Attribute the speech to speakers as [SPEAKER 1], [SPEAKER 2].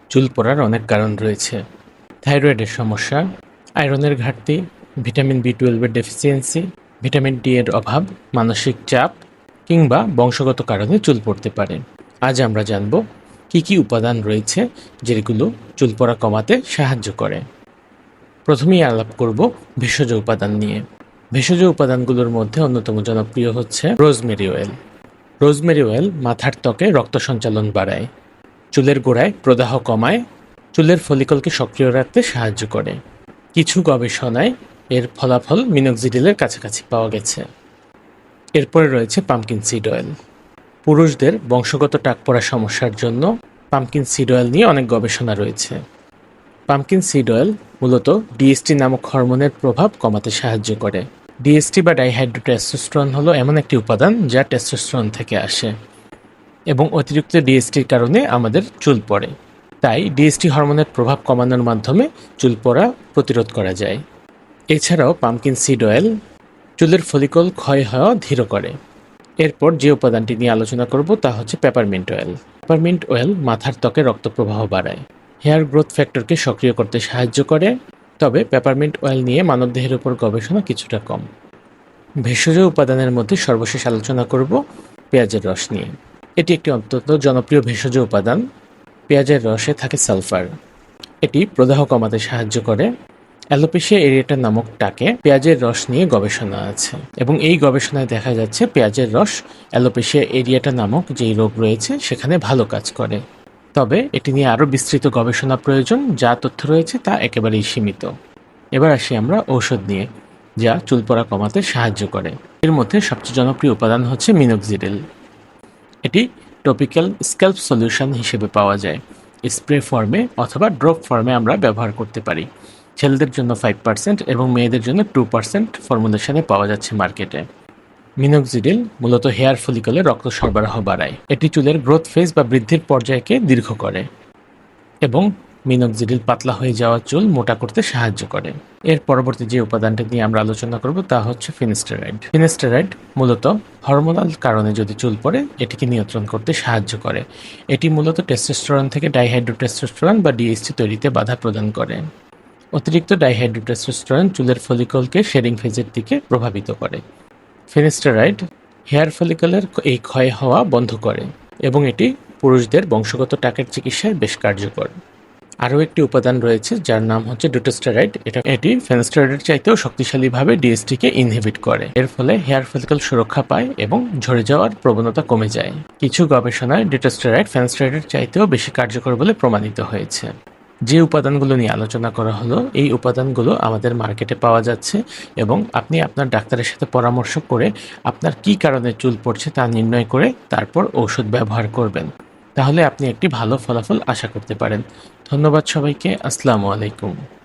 [SPEAKER 1] চুল পড়ার অনেক কারণ রয়েছে। থাইরয়েডের সমস্যা, আয়রনের ঘাটতি, ভিটামিন বি12 ডেফিসিয়েন্সি, ভিটামিন ডি এর অভাব, মানসিক চাপ কিংবা বংশগত কারণে চুল পড়তে পারে। আজ আমরা জানব কি কি উপাদান রয়েছে যেগুলো চুল পড়া কমাতে সাহায্য করে। প্রথমেই আলাপ করব ভেষজ উপাদান নিয়ে। ভেষজ উপাদানগুলোর মধ্যে অন্যতম জনপ্রিয় হচ্ছে রোজমেরি অয়েল। রোজমেরি অয়েল মাথার ত্বকে রক্ত সঞ্চালন বাড়ায়, চুলের গোড়ায় প্রদাহ কমায়, চুলের ফলিকলকে সক্রিয় রাখতে সাহায্য করে। কিছু গবেষণায় এর ফলাফল মিনোক্সিডিলের কাছাকাছি পাওয়া গেছে। এরপরে রয়েছে পামকিন সিড অয়েল। পুরুষদের বংশগত টাক পড়া সমস্যার জন্য পামকিন সিড অয়েল নিয়ে অনেক গবেষণা রয়েছে। পামকিন সিড অয়েল মূলত ডিএসটি নামক হরমোনের প্রভাব কমাতে সাহায্য করে। ডিএসটি বা ডাইহাইড্রোটেস্টোস্টেরন হলো এমন একটি উপাদান যা টেস্টোস্টেরন থেকে আসে এবং অতিরিক্ত ডিএসটির কারণে আমাদের চুল পড়ে। তাই ডিএসটি হরমোনের প্রভাব কমানোর মাধ্যমে চুল পড়া প্রতিরোধ করা যায়। এছাড়াও পামকিন সিড অয়েল চুলের ফলিকল ক্ষয় হওয়া ধীর করে। এরপর যে উপাদানটি নিয়ে আলোচনা করব তা হচ্ছে পেপারমিন্ট অয়েল। পেপারমিন্ট অয়েল মাথার ত্বকে রক্ত প্রবাহ বাড়ায়, হেয়ার গ্রোথ ফ্যাক্টরকে সক্রিয় করতে সাহায্য করে। তবে পেপারমিন্ট অয়েল নিয়ে মানবদেহের উপর গবেষণা কিছুটা কম। ভেষজ উপাদানের মধ্যে সর্বশেষ আলোচনা করব পেঁয়াজের রস নিয়ে। এটি একটি অত্যন্ত জনপ্রিয় ভেষজ উপাদান। পেঁয়াজের রসে থাকে সালফার। এটি প্রদাহ কমাতে সাহায্য করে। অ্যালোপেশিয়া এরিয়েটা নামক টাকে পেঁয়াজের রস নিয়ে গবেষণা আছে এবং এই গবেষণায় দেখা যাচ্ছে পেঁয়াজের রস অ্যালোপেশিয়া এরিয়েটা নামক যেই রোগ রয়েছে সেখানে ভালো কাজ করে। তবে এটি নিয়ে আরও বিস্তৃত গবেষণা প্রয়োজন, যা তথ্য রয়েছে তা একেবারেই সীমিত। এবার আসি আমরা ঔষধ নিয়ে, যা চুল পড়া কমাতে সাহায্য করে। এর মধ্যে সবচেয়ে জনপ্রিয় উপাদান হচ্ছে মিনোক্সিডিল। এটি টপিক্যাল স্ক্যাল্প সলিউশন হিসেবে পাওয়া যায়। স্প্রে ফর্মে অথবা ড্রপ ফর্মে আমরা ব্যবহার করতে পারি। ছেলেদের জন্য 5% এবং মেয়েদের জন্য 2% ফর্মুলেশনে পাওয়া যাচ্ছে মার্কেটে। মিনোক্সিডিল মূলত হেয়ার ফলিকলে রক্ত সরবরাহ বাড়ায়। এটি চুলের গ্রোথ ফেজ বা বৃদ্ধির পর্যায়কে দীর্ঘ করে এবং মিনোক্সিডিল পাতলা হয়ে যাওয়া চুল মোটা করতে সাহায্য করে। এর পরবর্তী যে উপাদানটি নিয়ে আমরা আলোচনা করব তা হচ্ছে ফিনাস্টেরয়েড। ফিনাস্টেরয়েড মূলত হরমোনাল কারণে যদি চুল পড়ে এটিকে নিয়ন্ত্রণ করতে সাহায্য করে। এটি মূলত টেস্টোস্টেরন থেকে ডাইহাইড্রোটেস্টোস্টেরন বা ডিএসটি তৈরিতে বাধা প্রদান করে। অতিরিক্ত ডাইহাইড্রোটেস্টোস্টেরন চুলের ফলিকলকে শেডিং ফেজের দিকে প্রভাবিত করে। ফিনাস্টেরয়েড হেয়ার ফলিকলের এই ক্ষয় হওয়া বন্ধ করে এবং এটি পুরুষদের বংশগত টাকের চিকিৎসায় বেশ কার্যকর। আরও একটি উপাদান রয়েছে যার নাম হচ্ছে ডুটোস্টেরয়েড। এটি ফিনাস্টেরয়েডের চাইতেও শক্তিশালীভাবে ডিএসটিকে ইনহিবিট করে। এর ফলে হেয়ার ফলিকল সুরক্ষা পায় এবং ঝরে যাওয়ার প্রবণতা কমে যায়। কিছু গবেষণায় ডুটোস্টেরয়েড ফিনাস্টেরয়েডের চাইতেও বেশি কার্যকর বলে প্রমাণিত হয়েছে। যে উপাদানগুলো নিয়ে আলোচনা করা হলো এই উপাদানগুলো আমাদের মার্কেটে পাওয়া যাচ্ছে এবং আপনি আপনার ডাক্তারের সাথে পরামর্শ করে আপনার কী কারণে চুল পড়ছে তা নির্ণয় করে তারপর ঔষধ ব্যবহার করবেন। তাহলে আপনি একটি ভালো ফলাফল আশা করতে পারেন। ধন্যবাদ সবাইকে। আসসালামু আলাইকুম।